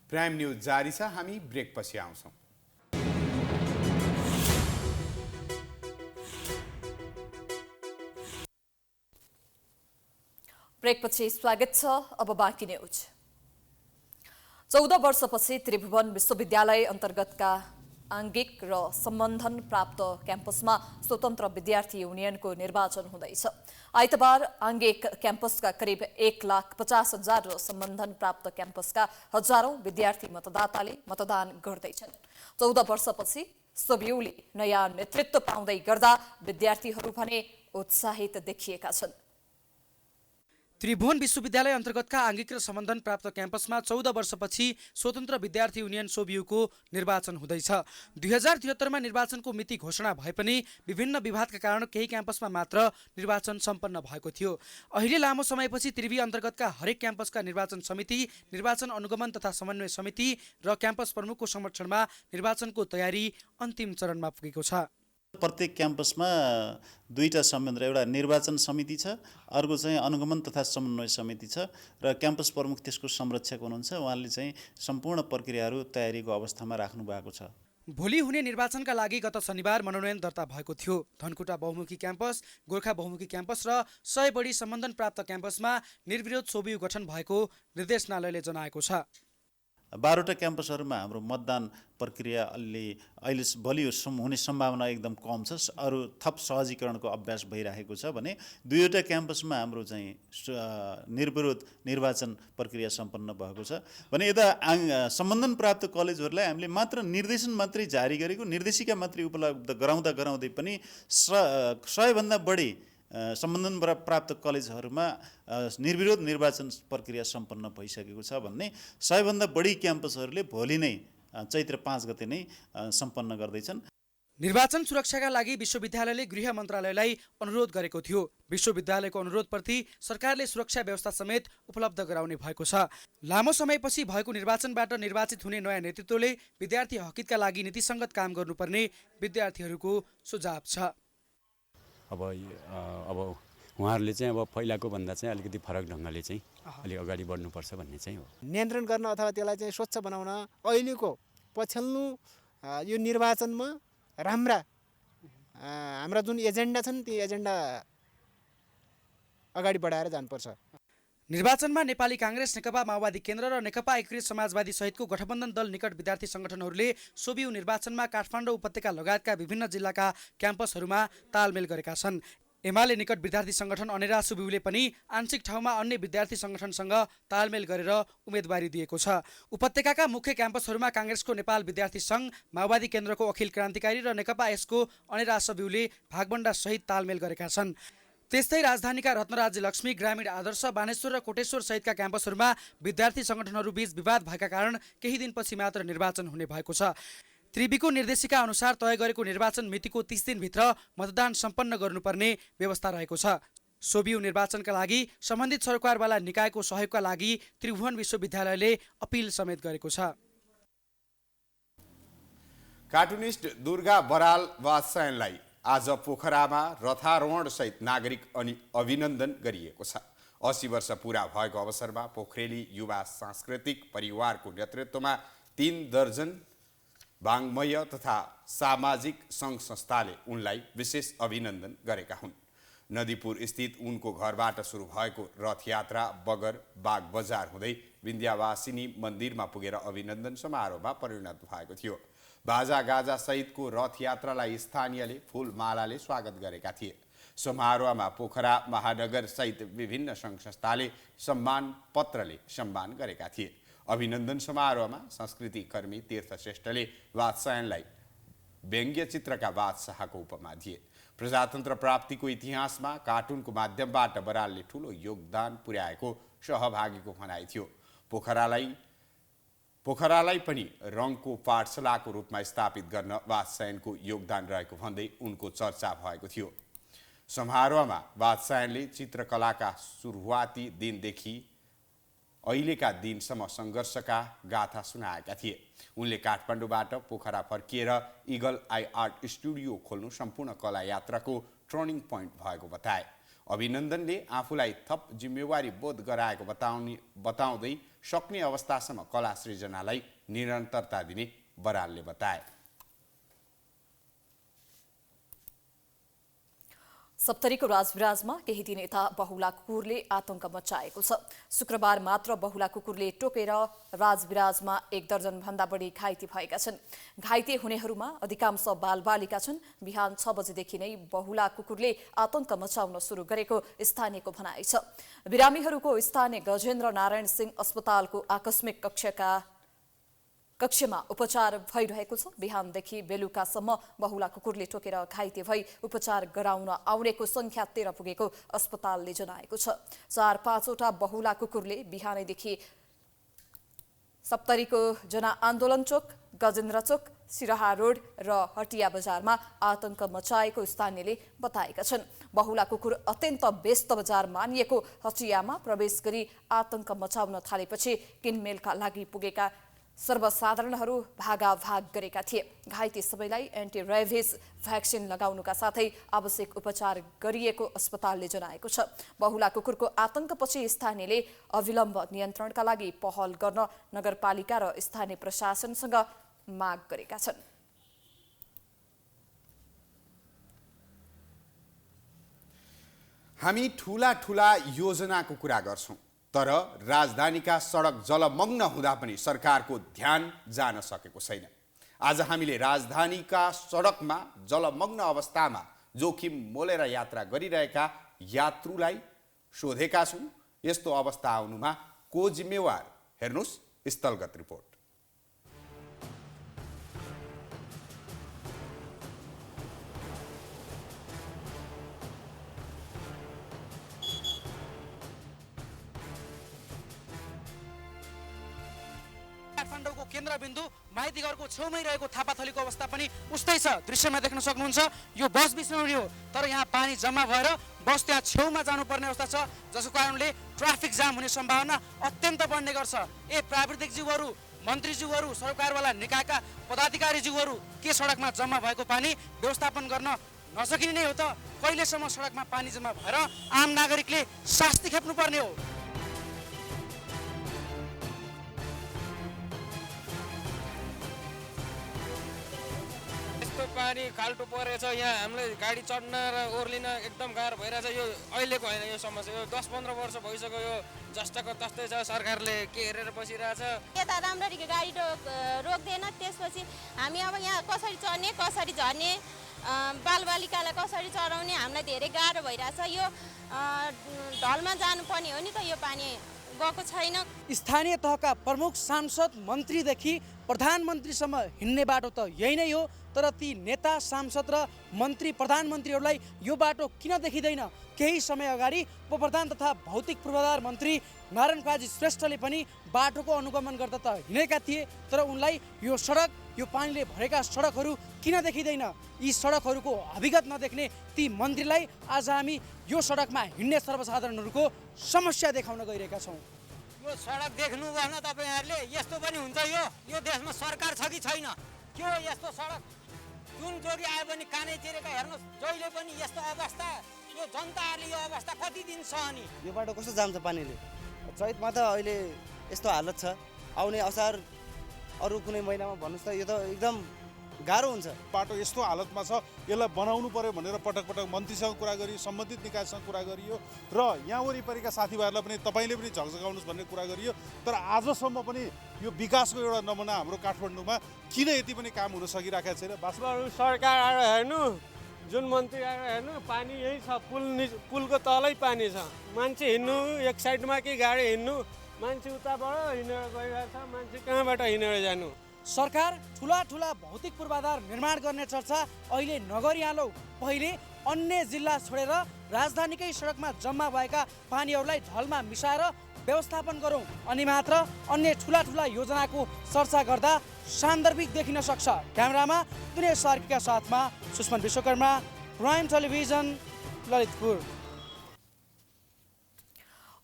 प्राइम न्यूज जारी छ, हामी ब्रेकपछि आउँछौँ। ब्रेकपछि स्वागत छ। अब बाँकी न्यूज। 14 वर्षपछि त्रिभुवन विश्वविद्यालय अन्तर्गतका आङ्गिक र सम्बन्धन प्राप्त क्याम्पसमा स्वतन्त्र विद्यार्थी युनियनको निर्वाचन हुँदैछ। आइतबार आङ्गिक क्याम्पसका करिब 1,50,000 र सम्बन्धन प्राप्त क्याम्पसका हजारौं विद्यार्थी मतदाताले मतदान गर्दैछन्। 14 वर्षपछि सोभियुले नयाँ नेतृत्व पाउँदै गर्दा विद्यार्थीहरू भने उत्साहित देखिएका छन्। त्रिभुवन विश्वविद्यालय अन्तर्गतका आङ्गिक र सम्बन्धन प्राप्त क्याम्पसमा 14 वर्षपछि स्वतन्त्र विद्यार्थी युनियन सोभियुको निर्वाचन हुँदैछ। 2073मा निर्वाचनको मिति घोषणा भए पनि विभिन्न विवादका कारण केही क्याम्पसमा मात्र निर्वाचन सम्पन्न भएको थियो। अहिले लामो समयपछि त्रिवी अन्तर्गतका हरेक क्याम्पसका निर्वाचन समिति, निर्वाचन अनुगमन तथा समन्वय समिति र क्याम्पस प्रमुखको संरक्षणमा निर्वाचनको तयारी अन्तिम चरणमा पुगेको छ। प्रत्येक क्याम्पसमा दुईटा संयन्त्र, एउटा निर्वाचन समिति छ, अर्को चाहिँ अनुगमन तथा समन्वय समिति छ र क्याम्पस प्रमुख त्यसको संरक्षक हुनुहुन्छ। उहाँले चाहिँ सम्पूर्ण प्रक्रियाहरू तयारीको अवस्थामा राख्नु भएको छ। भोलि हुने निर्वाचनका लागि गत शनिबार मनोनयन दर्ता भएको थियो। धनकुटा बहुमुखी क्याम्पस, गोर्खा बहुमुखी क्याम्पस र 100 बढी सम्बन्धन प्राप्त क्याम्पसमा निर्विरोध सोभियु गठन भएको निर्देशनालयले जनाएको छ। 12वटा क्याम्पसहरूमा हाम्रो मतदान प्रक्रिया अहिले भोलि हुने सम्भावना एकदम कम छ। अरू थप सहजीकरणको अभ्यास भइरहेको छ भने 2वटा क्याम्पसमा हाम्रो चाहिँ निर्विरोध निर्वाचन प्रक्रिया सम्पन्न भएको छ भने यता सम्बन्धन प्राप्त कलेजहरूलाई हामीले मात्र निर्देशन मात्रै जारी गरेको, निर्देशिका मात्रै उपलब्ध गराउँदै पनि 100भन्दा बढी सम्बन्धन प्राप्त कलेजहरूमा निर्विरोध निर्वाचन प्रक्रिया सम्पन्न भइसकेको छ भन्ने 100भन्दा बढी क्याम्पसहरूले भोलि नै चैत्र 5 गते नै सम्पन्न गर्दैछन्। निर्वाचन सुरक्षाका लागि विश्वविद्यालयले गृह मन्त्रालयलाई अनुरोध गरेको थियो। विश्वविद्यालयको अनुरोधप्रति सरकारले सुरक्षा व्यवस्था समेत उपलब्ध गराउने भएको छ। लामो समयपछि भएको निर्वाचनबाट निर्वाचित हुने नयाँ नेतृत्वले विद्यार्थी हकितका लागि नीतिसङ्गत काम गर्नुपर्ने विद्यार्थीहरूको सुझाव छ। अब उहाँहरूले चाहिँ अब पहिलाको भन्दा चाहिँ अलिकति फरक ढङ्गले चाहिँ अलि अगाडि बढ्नुपर्छ भन्ने चाहिँ हो। नियन्त्रण गर्न अथवा त्यसलाई चाहिँ स्वच्छ बनाउन अहिलेको पछिल्लो यो निर्वाचनमा हाम्रा जुन एजेन्डा छन् ती एजेन्डा अगाडि बढाएर जानुपर्छ। निर्वाचनमा नेपाली काङ्ग्रेस, नेकपा माओवादी केन्द्र र नेकपा एकीकृत समाजवादी सहितको गठबन्धन दल निकट विद्यार्थी संगठनहरूले सोभियु निर्वाचनमा काठमाडौँ उपत्यका लगायतका विभिन्न जिल्लाका क्याम्पसहरूमा तालमेल गरेका छन्। एमाले निकट विद्यार्थी संगठन अनेरा सोभियुले पनि आंशिक ठाउँमा अन्य विद्यार्थी संगठनसँग तालमेल गरेर उम्मेदवारी दिएको छ। उपत्यकाका मुख्य क्याम्पसहरूमा काङ्ग्रेसको नेपाल विद्यार्थी सङ्घ, माओवादी केन्द्रको अखिल क्रान्तिकारी र नेकपा यसको अनेरा सोभियुले भागबण्डा सहित तालमेल गरेका छन्। त्यस्तै राजधानीका रत्नराज्य लक्ष्मी, ग्रामीण आदर्श, बानेश्वर र कोटेश्वर सहितका क्याम्पसहरूमा विद्यार्थी संगठनहरू बीच विवाद भएका कारण केही दिनपछि मात्र निर्वाचन हुने भएको छ। त्रिवीको निर्देशिका अनुसार तय गरेको निर्वाचन मितिको 30 दिनभित्र मतदान सम्पन्न गर्नुपर्ने व्यवस्था रहेको छ। सोभियु निर्वाचनका लागि सम्बन्धित सरकारवाला निकायको सहयोगका लागि त्रिभुवन विश्वविद्यालयले अपिल समेत गरेको छ। कार्टुनिस्ट दुर्गा बराल वात्सायनलाई आज पोखरामा रथारोहण सहित नागरिक अभिनन्दन गरिएको छ। 80 वर्ष पुरा भएको अवसरमा पोखरेली युवा सांस्कृतिक परिवारको नेतृत्वमा 3 दर्जन वाङ्मय तथा सामाजिक सङ्घ संस्थाले उनलाई विशेष अभिनन्दन गरेका हुन्। नदीपुर स्थित उनको घरबाट सुरु भएको रथयात्रा बगर बाग बजार हुँदै विन्ध्यावासिनी मन्दिरमा पुगेर अभिनन्दन समारोहमा परिणत भएको थियो। बाजा गाजा सहितको रथयात्रालाई स्थानीयले फूलमालाले स्वागत गरेका थिए। समारोहमा पोखरा महानगर सहित विभिन्न सङ्घ संस्थाले सम्मान पत्रले सम्मान गरेका थिए। अभिनन्दन समारोहमा संस्कृति कर्मी तीर्थ श्रेष्ठले वात्सायनलाई व्यङ्ग्य चित्रका बादशाहको उपमा दिए। प्रजातन्त्र प्राप्तिको इतिहासमा कार्टुनको माध्यमबाट बरालले ठूलो योगदान पुर्याएको सहभागीको भनाइ थियो। पोखरालाई पनि रङको पाठशालाको रूपमा स्थापित गर्न वात्सायनको योगदान रहेको भन्दै उनको चर्चा भएको थियो। समारोहमा वात्सायनले चित्रकलाका सुरुवाती दिनदेखि अहिलेका दिनसम्म सङ्घर्षका गाथा सुनाएका थिए। उनले काठमाडौँबाट पोखरा फर्किएर इगल आई आर्ट स्टुडियो खोल्नु सम्पूर्ण कला यात्राको टर्निङ पोइन्ट भएको बताए। अभिनन्दनले आफूलाई थप जिम्मेवारी बोध गराएको बताउँदै सक्ने अवस्थासम्म कला सृजनालाई निरन्तरता दिने बरालले बताए। सप्तरीको राजविराजमा केही दिन यता बहुला कुकुरले आतंक मचाएको छ। शुक्रबार मात्र बहुला कुकुरले टोकेर राजविराजमा 1 दर्जन भन्दा बढी घाइते भएका छन्। घाइते हुनेहरूमा अधिकांश बालबालिका छन्। बिहान 6 बजेदेखि नै बहुला कुकुरले आतंक मचाउन सुरु गरेको स्थानीयको भनाइ छ। बिरामीहरूको स्थानीय गजेन्द्र नारायण सिंह अस्पतालको आकस्मिक कक्षमा उपचार भइरहेको छ। बिहानदेखि बेलुकासम्म बहुला कुकुरले टोकेर घाइते भई उपचार गराउन आउनेको संख्या 13 पुगेको अस्पतालले जनाएको छ। 4-5वटा बहुला कुकुरले बिहानैदेखि सप्तरीको जनआन्दोलन चोक, गजेन्द्र चोक, सिराहा रोड र हटिया बजारमा आतंक मचाएको स्थानीयले बताएका छन्। बहुला कुकुर अत्यन्त व्यस्त बजार मानिएको हटियामा प्रवेश गरी आतंक मचाउन थालेपछि किनमेलका लागि पुगेका सर्वसाधारणहरू भागाभाग गरेका थिए। घाइते सबैलाई एन्टी रेबिज भ्याक्सिन लगाउनुका साथै आवश्यक उपचार गरिएको अस्पतालले जनाएको छ। बहुला कुकुरको आतंकपछि स्थानीयले अविलम्ब नियन्त्रणका लागि पहल गर्न नगरपालिका र स्थानीय प्रशासनसँग माग गरेका छन्। हामी ठूला योजनाको कुरा गर्छौं, तर राजधानीका सडक जलमग्न हुँदा पनि सरकारको ध्यान जान सकेको छैन। आज हामीले राजधानीका सडकमा जलमग्न अवस्थामा जोखिम मोलेर यात्रा गरिरहेका यात्रुलाई सोधेका छौं। यस्तो अवस्था आउनुमा को जिम्मेवार? हेर्नुस् स्थलगत रिपोर्ट। काठमाडौँको केन्द्रबिन्दु माइतीघरको छेउमै रहेको थापाथलीको अवस्था पनि उस्तै छ। दृश्यमा देख्न सक्नुहुन्छ यो बस बिस्नौरी हो, तर यहाँ पानी जम्मा भएर बस त्यहाँ छेउमा जानुपर्ने अवस्था छ, जसको कारणले ट्राफिक जाम हुने सम्भावना अत्यन्त बढ्ने गर्छ। प्राविधिक जीवहरू, मन्त्रीज्यूहरू, सरकारवाला निकायका पदाधिकारीज्यूहरू के सडकमा जम्मा भएको पानी व्यवस्थापन गर्न नसकिने नै हो त? कहिलेसम्म सडकमा पानी जम्मा भएर आम नागरिकले शास्ति खेप्नुपर्ने हो? पानी खाल्टो परेछ, यहाँ हामीलाई गाडी चढ्न र ओर्लिन एकदम गाह्रो भइरहेछ। यो अहिलेको होइन, यो समस्या यो 10-15 वर्ष भइसक्यो। यो जस्ताको तस्तै छ, सरकारले के हेरेर बसिरहेछ। यता राम्ररी गाडी रोक्दैन, त्यसपछि हामी अब यहाँ कसरी चढ्ने, कसरी झर्ने, बालबालिकालाई कसरी चढाउने, हामीलाई धेरै गाह्रो भइरहेछ। यो ढलमा जानुपर्ने हो नि त, यो पानी गएको छैन। स्थानीय तहका प्रमुख सांसद मन्त्रीदेखि प्रधानमन्त्रीसम्म हिँड्ने बाटो त यही नै हो, तर ती नेता, सांसद र मन्त्री, प्रधानमन्त्रीहरूलाई यो बाटो किन देखिँदैन? केही समय अगाडि उपप्रधान तथा भौतिक पूर्वाधार मन्त्री नारायण काजी श्रेष्ठले पनि बाटोको अनुगमन गर्दा त हिँडेका थिए, तर उनलाई यो सडक, यो पानीले भरेका सडकहरू किन देखिँदैन? यी सडकहरूको अभिगत नदेख्ने ती मन्त्रीलाई आज हामी यो सडकमा हिँड्ने सर्वसाधारणहरूको समस्या देखाउन गइरहेका छौँ। यो सडक देख्नु भएन तपाईँहरूले? यस्तो पनि हुन्छ? यो देशमा सरकार छ कि छैन? के हो यस्तो सडक? जुन जोगी आयो भने कानै चिरेका, हेर्नुहोस्, जहिले पनि यस्तो अवस्था। यो जनताहरूले यो अवस्था कति दिन सहने? यो बाटो कस्तो जान्छ पानीले? चैतमा त अहिले यस्तो हालत छ, आउने असार अरू कुनै महिनामा भन्नुहोस् त, यो त एकदम गाह्रो हुन्छ। बाटो यस्तो हालतमा छ, यसलाई बनाउनु पर्यो भनेर पटक पटक मन्त्रीसँग कुरा गरियो, सम्बन्धित निकायसँग कुरा गरियो र यहाँ वरिपरिका साथीभाइहरूलाई पनि तपाईँले पनि झकझकाउनुहोस् भन्ने कुरा गरियो। तर आजसम्म पनि यो विकासको एउटा नमुना हाम्रो काठमाडौँमा किन यति पनि काम हुन सकिरहेको छैन? सरकार आएर हेर्नु, जुन मन्त्री आएर हेर्नु, पानी यही छ, पुलको तलै पानी छ। मान्छे हिँड्नु एक साइडमा कि गाडी हिँड्नु, मान्छे उताबाट हिँडेर गइरहेको छ, मान्छे कहाँबाट हिँडेर जानु? सरकार ठुला ठुला भौतिक पूर्वाधार निर्माण गर्ने चर्चा अहिले नगरिहालौ। पहिले अन्य जिल्ला छोडेर राजधानीकै सडकमा जम्मा भएका पानीहरूलाई ढलमा मिसाएर व्यवस्थापन गरौँ, अनि मात्र अन्य ठुला ठुला योजनाको चर्चा गर्दा सान्दर्भिक देखिन सक्छ। क्यामेरामा दिनेश सार्कीका साथमा सुष्मन विश्वकर्मा, प्राइम टेलिभिजन, ललितपुर।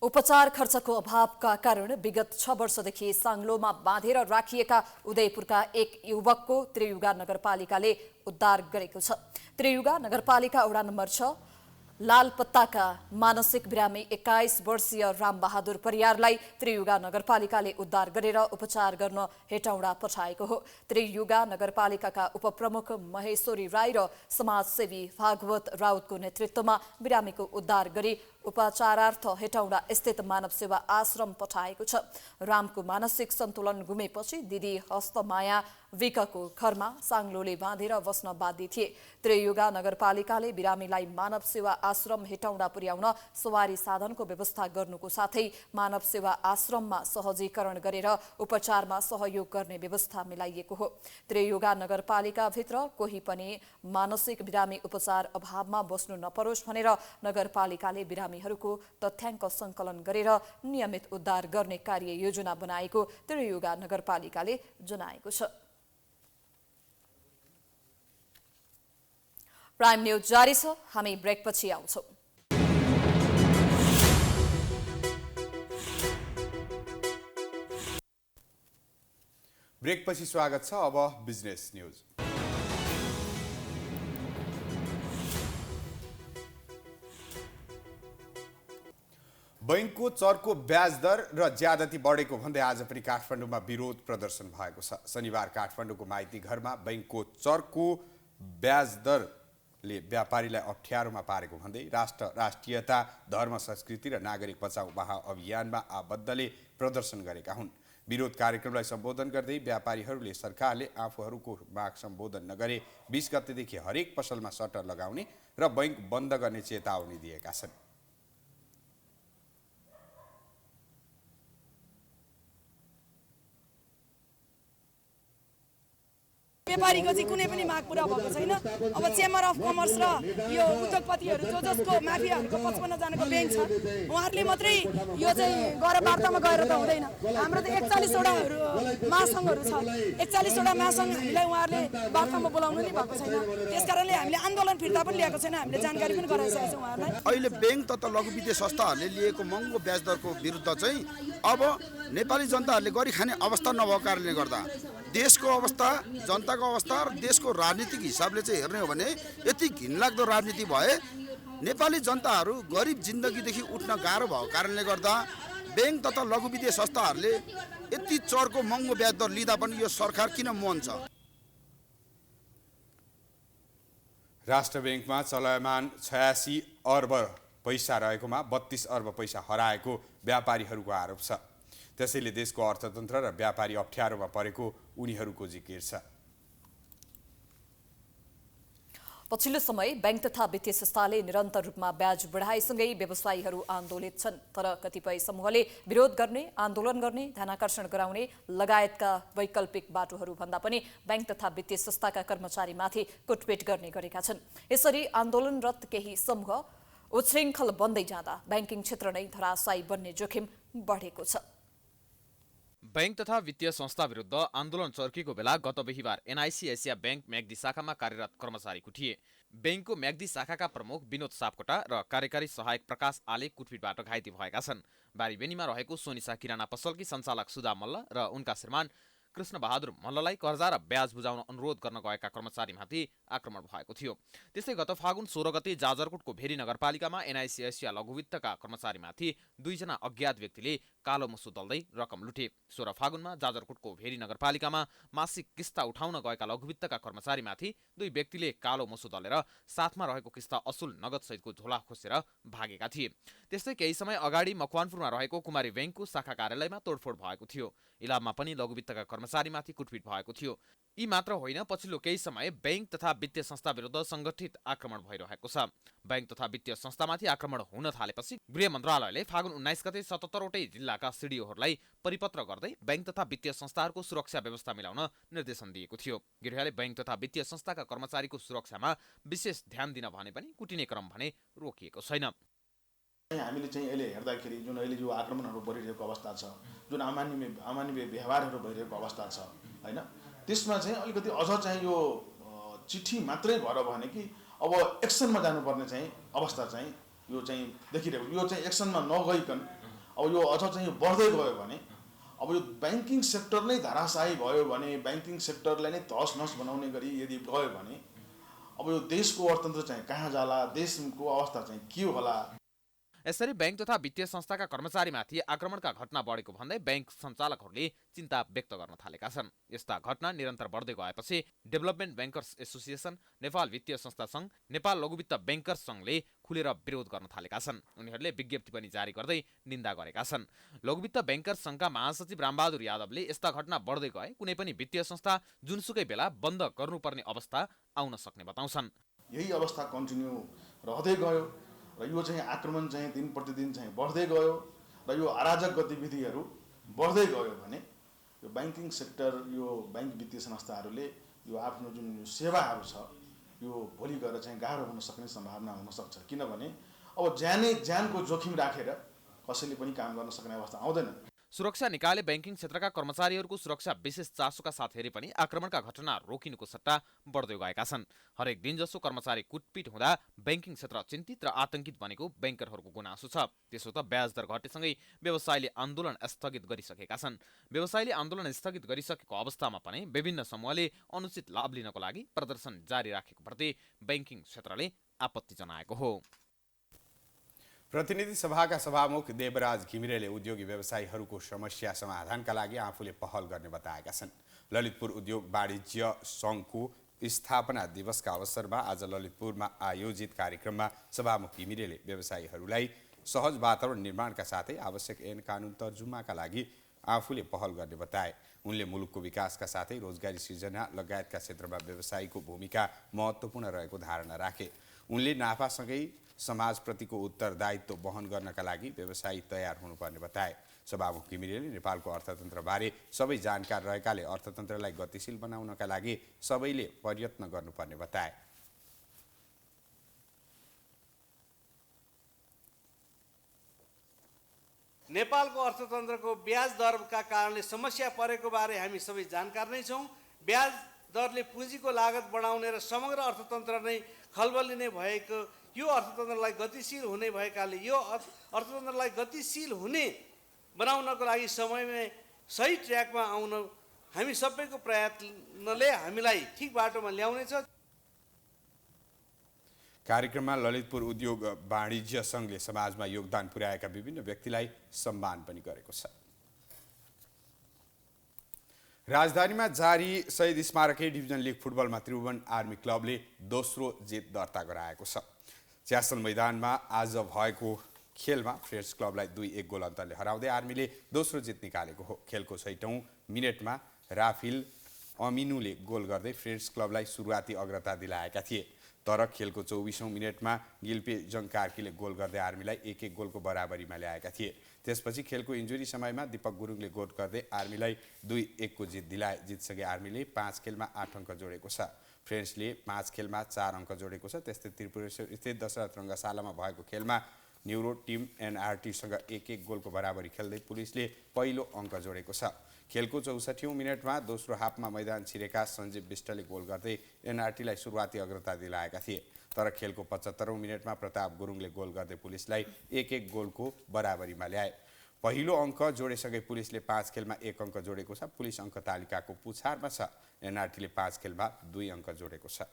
उपचार खर्चको अभावका कारण विगत 6 वर्षदेखि सांग्लोमा बाँधेर राखिएका उदयपुरका एक युवकको त्रियुगा नगरपालिकाले उद्धार गरेको छ। त्रियुगा नगरपालिका वडा नम्बर 6 लालपत्ताका मानसिक बिरामी 21 वर्षीय रामबहादुर परियारलाई त्रियुगा नगरपालिकाले उद्धार गरेर उपचार गर्न हेटौडा पठाएको हो। त्रियुगा नगरपालिकाका उपप्रमुख महेश्वरी राई र समाजसेवी भागवत राउतको नेतृत्वमा बिरामीको उद्धार गरी उपचारार्थ हेटौडा स्थित मानव सेवा आश्रम पठाएको छ। रामको मानसिक सन्तुलन गुमेपछि दिदी हस्तमाया विकको घरमा सांग्लोले बाँधेर बस्न बाध्य थिए। त्रियुगा नगरपालिकाले बिरामीलाई मानव सेवा आश्रम हेटौडा पुर्याउन सवारी साधनको व्यवस्था गर्नुको साथै मानव सेवा आश्रममा सहजीकरण गरेर उपचारमा सहयोग गर्ने व्यवस्था मिलाइएको हो। त्रियुगा नगरपालिकाभित्र कोही पनि मानसिक बिरामी उपचार अभावमा बस्नु नपरोस् भनेर नगरपालिकाले बिरामीहरूको तथ्याङ्क सङ्कलन गरेर नियमित उद्धार गर्ने कार्य योजना बनाएको त्रियुगा नगरपालिकाले जनाएको छ। प्राइम न्यूज जारी छ, हामी ब्रेकपछि आउँछौँ। ब्रेकपछि स्वागत छ। अब बिजनेस न्यूज। बैंकको चर्को ब्याज दर र ज्यादती बढेको भन्दै आज पनि काठमाडौँमा विरोध प्रदर्शन भएको छ। शनिबार काठमाडौँको माइती घरमा बैंकको चर्को ब्याज दरले व्यापारीलाई अप्ठ्यारोमा पारेको भन्दै राष्ट्रियता, धर्म, संस्कृति र नागरिक बचाउ महाअभियानमा आबद्धले प्रदर्शन गरेका हुन्। विरोध कार्यक्रमलाई सम्बोधन गर्दै व्यापारीहरूले सरकारले आफूहरूको माग सम्बोधन नगरे 20 गतेदेखि हरेक पसलमा सटर लगाउने र बैंक बन्द गर्ने चेतावनी दिएका छन्। व्यापारीको चाहिँ कुनै पनि माग पुरा भएको छैन। अब चेम्बर अफ कमर्स र यो उद्योगपतिहरू जसको माफियाहरूको 55 जनाको ब्याङ्क छ, उहाँहरूले मात्रै यो चाहिँ गएर वार्तामा गएर त हुँदैन। हाम्रो त 41वटा महासङ्घहरू छ, 41वटा महासङ्घ हामीलाई उहाँहरूले वार्तामा बोलाउनु नै भएको छैन। त्यसकारणले हामीले आन्दोलन फिर्ता पनि ल्याएको छैन, हामीले जानकारी पनि गराइसकेको छौँ उहाँहरूलाई। अहिले ब्याङ्क तथा लघु वित्तीय संस्थाहरूले लिएको महँगो ब्याज दरको विरुद्ध चाहिँ अब नेपाली जनताहरूले गरी खाने अवस्था नभएको कारणले गर्दा देशको अवस्था, जनताको अवस्था र देशको राजनीतिक हिसाबले चाहिँ हेर्ने हो भने यति घिनलाग्दो राजनीति भए नेपाली जनताहरू गरिब जिन्दगीदेखि उठ्न गाह्रो भएको कारणले गर्दा ब्याङ्क तथा लघु वित्तीय संस्थाहरूले यति चर्को महँगो ब्याज दर लिँदा पनि यो सरकार किन मौन छ? राष्ट्र ब्याङ्कमा चलमान 86 अर्ब पैसा रहेकोमा 32 अर्ब पैसा हराएको व्यापारीहरूको आरोप छ। त्यसैले देशको अर्थतन्त्र र व्यापारी अप्ठ्यारोमा परेको उनीहरूको जिकिर छ। पछिल्लो समय बैंक तथा वित्तीय संस्थाले निरन्तर रूपमा ब्याज बढाएसँगै व्यवसायीहरू आन्दोलित छन्। तर कतिपय समूहले विरोध गर्ने, आन्दोलन गर्ने, ध्यानाकर्षण गराउने लगायतका वैकल्पिक बाटोहरू भन्दा पनि बैंक तथा वित्तीय संस्थाका कर्मचारीमाथि कुटपिट गर्ने गरेका छन्। यसरी आन्दोलनरत केही समूह उच्छृङ्खल बन्दै जाँदा बैंकिङ क्षेत्र नै धराशायी बन्ने जोखिम बढेको छ। बैंक तथा वित्तीय संस्था विरुद्ध आन्दोलन चर्केको बेला गत बिहीबार एनआईसी एसिया बैंक म्याग्दी शाखामा कार्यरत कर्मचारी कुटिए। बैंकको म्याग्दी शाखाका प्रमुख विनोद सापकोटा र कार्यकारी सहायक प्रकाश आले कुटपिटबाट घाइते भएका छन्। बारीबेनीमा रहेको सोनिसा किराना पसलकी सञ्चालक सुधा मल्ल र उनका श्रीमान कृष्णबहादुर मल्ललाई कर्जा र ब्याज बुझाउन अनुरोध गर्न गएका कर्मचारीमाथि आक्रमण भएको थियो। त्यसै गत फागुन 16 गते जाजरकोटको भेरी नगरपालिकामा एनआइसी एसिया लघुवित्तका कर्मचारीमाथि 2 जना अज्ञात व्यक्तिले कालो मुसो दल्दै रकम लुटे। 16 फागुनमा जाजरकोटको भेरी नगरपालिकामा मासिक किस्ता उठाउन गएका लघुवित्तका कर्मचारीमाथि 2 व्यक्तिले कालो मुसो दलेर साथमा रहेको किस्ता असुल नगद सहितको झोला खोसेर भागेका थिए। त्यस्तै केही समय अगाडि मकवानपुरमा रहेको कुमारी बैंकको शाखा कार्यालयमा तोडफोड भएको थियो। इलाममा पनि लघुवित्तका कर्मचारीमाथि कुटपिट भएको थियो। यी मात्र होइन, पछिल्लो केही समय बैंक तथा वित्तीय संस्था विरुद्ध संगठित आक्रमण भइरहेको छ। बैंक तथा वित्तीय संस्थामाथि आक्रमण हुन थालेपछि गृह मन्त्रालयले फागुन 19 गते 77 वटै जिल्लाका सिडिओहरूलाई परिपत्र गर्दै बैंक तथा वित्तीय संस्थाहरूको सुरक्षा व्यवस्था मिलाउन निर्देशन दिएको थियो। गृहले बैंक तथा वित्तीय संस्थाका कर्मचारीको सुरक्षामा विशेष ध्यान दिन भने पनि कुटिने क्रम भने रोकिएको छैन। हामीले चाहिँ अहिले हेर्दाखेरि जुन अहिले जो आक्रमणहरू बढिरहेको अवस्था छ, जुन अमानवीय व्यवहारहरू भइरहेको अवस्था छ हैन, त्यसमा चाहिँ अलिकति अझ चाहिँ यो चिठी मात्रै भएर भने कि अब एक्सनमा जानुपर्ने चाहिँ अवस्था चाहिँ यो चाहिँ देखिरहेको। यो चाहिँ एक्सनमा नगइकन अब यो अझ चाहिँ बढ्दै गयो भने अब यो ब्याङ्किङ सेक्टर नै धराशायी भयो भने, ब्याङ्किङ सेक्टरलाई नै तहस नहस बनाउने गरी यदि गयो भने अब यो देशको अर्थतन्त्र चाहिँ कहाँ जाला, देशको अवस्था चाहिँ के होला। यसरी बैंक तथा वित्तीय संस्थाका कर्मचारीमाथि आक्रमणका घटना बढेको भन्दै बैंक सञ्चालकहरूले चिन्ता व्यक्त गर्न थालेका छन्। यस्ता घटना निरन्तर बढ्दै गएपछि डेभलपमेन्ट बैंकर्स एसोसिएसन, नेपाल वित्तीय संस्था संघ, नेपाल लघुवित्त बैंकर्स संघले खुलेर विरोध गर्न थालेका छन्। उनीहरूले विज्ञप्ति पनि जारी गर्दै निन्दा गरेका छन्। लघुवित्त बैंकर्स संघका महासचिव रामबहादुर यादवले यस्ता घटना बढ्दै गए कुनै पनि वित्तीय संस्था जुनसुकै बेला बन्द गर्नुपर्ने अवस्था आउन सक्ने बताउँछन्। यही अवस्था कन्टिन्यू रहँदै गयो र यो चाहिँ आक्रमण चाहिँ दिन प्रतिदिन चाहिँ बढ्दै गयो र यो अराजक गतिविधिहरू बढ्दै गयो भने यो ब्याङ्किङ सेक्टर, यो बैंक वित्तीय संस्थाहरूले यो आफ्नो जुन सेवाहरू छ यो भोलि गएर चाहिँ गाह्रो हुन सक्ने सम्भावना हुन सक्छ। किनभने अब ज्यानको जोखिम राखेर कसैले पनि काम गर्न सक्ने अवस्था आउँदैन। सुरक्षा निकायले बैंकिङ क्षेत्रका कर्मचारीहरूको सुरक्षा विशेष चासोका साथ हेरे पनि आक्रमणका घटना रोकिनुको सट्टा बढ्दै गएका छन्। हरेक दिन जसो कर्मचारी कुटपिट हुँदा बैंकिङ क्षेत्र चिन्तित र आतंकित बनेको बैंकरहरूको गुनासो छ। त्यसो त ब्याज दर घटेसँगै व्यवसायले आन्दोलन स्थगित गरिसकेका छन्। व्यवसायले आन्दोलन स्थगित गरिसकेको अवस्थामा पनि विभिन्न समूहले अनुचित लाभ लिनको लागि प्रदर्शन जारी राखेको प्रति बैंकिङ क्षेत्रले आपत्ति जनाएको हो। प्रतिनिधि सभाका सभामुख देवराज घिमिरेले उद्योगी व्यवसायीहरूको समस्या समाधानका लागि आफूले पहल गर्ने बताएका छन्। ललितपुर उद्योग वाणिज्य सङ्घको स्थापना दिवसका अवसरमा आज ललितपुरमा आयोजित कार्यक्रममा सभामुख घिमिरेले व्यवसायीहरूलाई सहज वातावरण निर्माणका साथै आवश्यक ऐन कानुन तर्जुमाका लागि आफूले पहल गर्ने बताए। उनले मुलुकको विकासका साथै रोजगारी सृजना लगायतका क्षेत्रमा व्यवसायीको भूमिका महत्त्वपूर्ण रहेको धारणा राखे। उनले नाफासँगै समाजप्रतिको उत्तरदायित्व वहन गर्नका लागि व्यवसायी तयार हुनुपर्ने बताए। सभामुख घिमिरेले नेपालको अर्थतन्त्रबारे सबै जानकार रहेकाले अर्थतन्त्रलाई गतिशील बनाउनका लागि सबैले प्रयत्न गर्नुपर्ने बताए। नेपालको अर्थतन्त्रको ब्याज दरका कारणले समस्या परेको बारे हामी सबै जानकार नै छौँ। ब्याज दरले पुँजीको लागत बढाउने र समग्र अर्थतन्त्र नै खलबलिने भएको यो अर्थतन्त्रलाई गतिशील हुने भएकाले यो अर्थतन्त्रलाई गतिशील हुने बनाउनको लागि समयमै सही ट्र्याकमा आउन हामी सबैको प्रयत्नले हामीलाई ठिक बाटोमा ल्याउनेछ। कार्यक्रममा ललितपुर उद्योग वाणिज्य सङ्घले समाजमा योगदान पुर्याएका विभिन्न व्यक्तिलाई सम्मान पनि गरेको छ। राजधानीमा जारी शहीद स्मारक ए डिभिजन लिग फुटबलमा त्रिभुवन आर्मी क्लबले दोस्रो जित दर्ता गराएको छ। च्यासल मैदानमा आज भएको खेलमा फ्रेन्ड्स क्लबलाई 2-1 गोल अन्तरले हराउँदै आर्मीले दोस्रो जित निकालेको हो। खेलको 60औं मिनेटमा राफिल अमिनुले गोल गर्दै फ्रेन्ड्स क्लबलाई सुरुवाती अग्रता दिलाएका थिए। तर खेलको 24औं मिनेटमा गिल्पे जङकार्कीले गोल गर्दै आर्मीलाई 1-1 गोलको बराबरीमा ल्याएका थिए। त्यसपछि खेलको इन्जुरी समयमा दीपक गुरुङले गोल गर्दै आर्मीलाई 2-1 को जित दिलाए। जितसँगै आर्मीले 5 खेलमा 8 अङ्क जोडेको छ। फ्रेन्ड्सले 5 खेलमा 4 अङ्क जोडेको छ। त्यस्तै त्रिपुरेश्वर स्थित दशरथ रङ्गशालामा भएको खेलमा न्युरो टिम एनआरटीसँग 1-1 गोलको बराबरी खेल्दै पुलिसले पहिलो अङ्क जोडेको छ। खेलको 64औं मिनेटमा दोस्रो हाफमा मैदान छिरेका सञ्जीव विष्टले गोल गर्दै एनआरटीलाई सुरुवाती अग्रता दिलाएका थिए। तर खेलको 75औं मिनेटमा प्रताप गुरुङले गोल गर्दै पुलिसलाई 1-1 गोलको बराबरीमा ल्याए। पहिलो अङ्क जोडिसके पुलिसले 5 खेलमा 1 अङ्क जोडेको छ। पुलिस अङ्क तालिकाको पुछारमा छ। एनआरटीले 5 खेलमा 2 अङ्क जोडेको छ।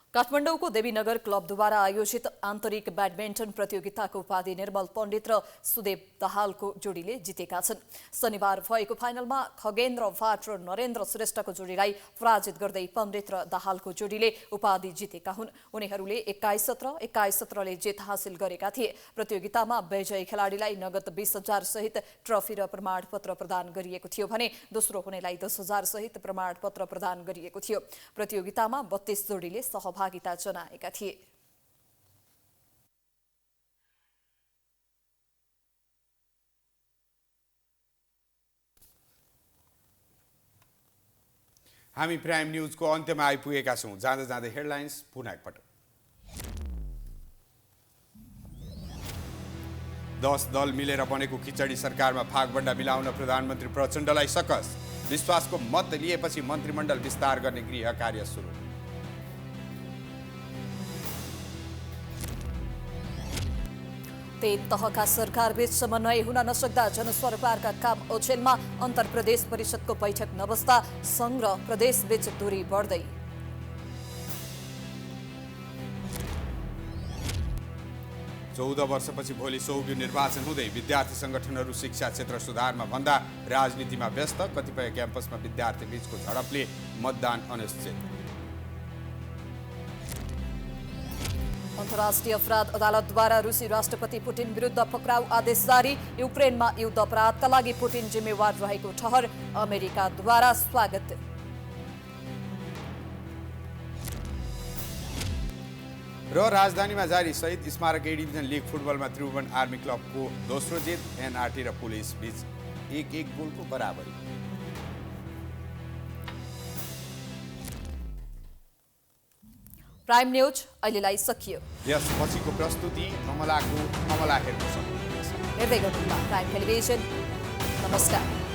काठमाडौँको देवीनगर क्लबद्वारा आयोजित आन्तरिक ब्याडमिन्टन प्रतियोगिताको उपाधि निर्मल पण्डित र सुदेव दाहालको जोडीले जितेका छन्। शनिबार भएको फाइनलमा खगेन्द्र भाट र नरेन्द्र श्रेष्ठको जोडीलाई पराजित गर्दै पण्डित र दाहालको जोडीले उपाधि जितेका हुन्। उनीहरूले 21-17 जित हासिल गरेका थिए। प्रतियोगितामा विजयी खेलाडीलाई नगद 20,000 सहित ट्रफी र प्रमाणपत्र प्रदान गरिएको थियो भने दोस्रो हुनेलाई 10,000 सहित प्रमाणपत्र प्रदान गरिएको थियो। प्रतियोगितामा 32 जोडीले सहभागिता जनाएका थिए। हामी प्राइम न्यूजको अन्त्यमा आइपुगेका छौं। जाँदा जाँदै हेडलाइन्स पुनः एकपटक। 10 दल मिलेर बनेको खिचडी सरकारमा फागबण्डा मिलाउन प्रधानमन्त्री प्रचण्डलाई सकस। विश्वासको मत लिएपछि मन्त्रीमण्डल विस्तार गर्ने गृह कार्य सुरु। तीन तहका सरकारबीच समन्वय हुन नसक्दा जनसरकारका काम ओछेलमा अन्तरप्रदेश परिषदको बैठक नबस्दा संघ र प्रदेशबीच दूरी बढ्दै। चौध वर्षपछि भोलि सौर्य निर्वाचन हुँदै विद्यार्थी संगठनहरू शिक्षा क्षेत्र सुधारमा भन्दा राजनीतिमा व्यस्त। कतिपय क्याम्पसमा विद्यार्थी बीचको झडपले मतदान अनिश्चित। अन्तर्राष्ट्रिय अपराध अदालतद्वारा रुसी राष्ट्रपति पुटिन विरुद्ध पक्राउ आदेश जारी। युक्रेनमा युद्ध अपराधका लागि पुटिन जिम्मेवार रहेको ठहर अमेरिकाद्वारा स्वागत। र राजधानीमा जारी शहीद स्मारक ए डिभिजन लिग फुटबलमा त्रिभुवन आर्मी क्लबको दोस्रो जित। एनआरटी र पुलिस बीच 1-1 गोलको बराबरी। प्राइम न्यूज अहिलेलाई सकियो। यसपछिको प्रस्तुति कमला हेर्न सक्नुहुन्छ। हेर्दै गर्नुहोला प्राइम टेलिभिजन। नमस्कार।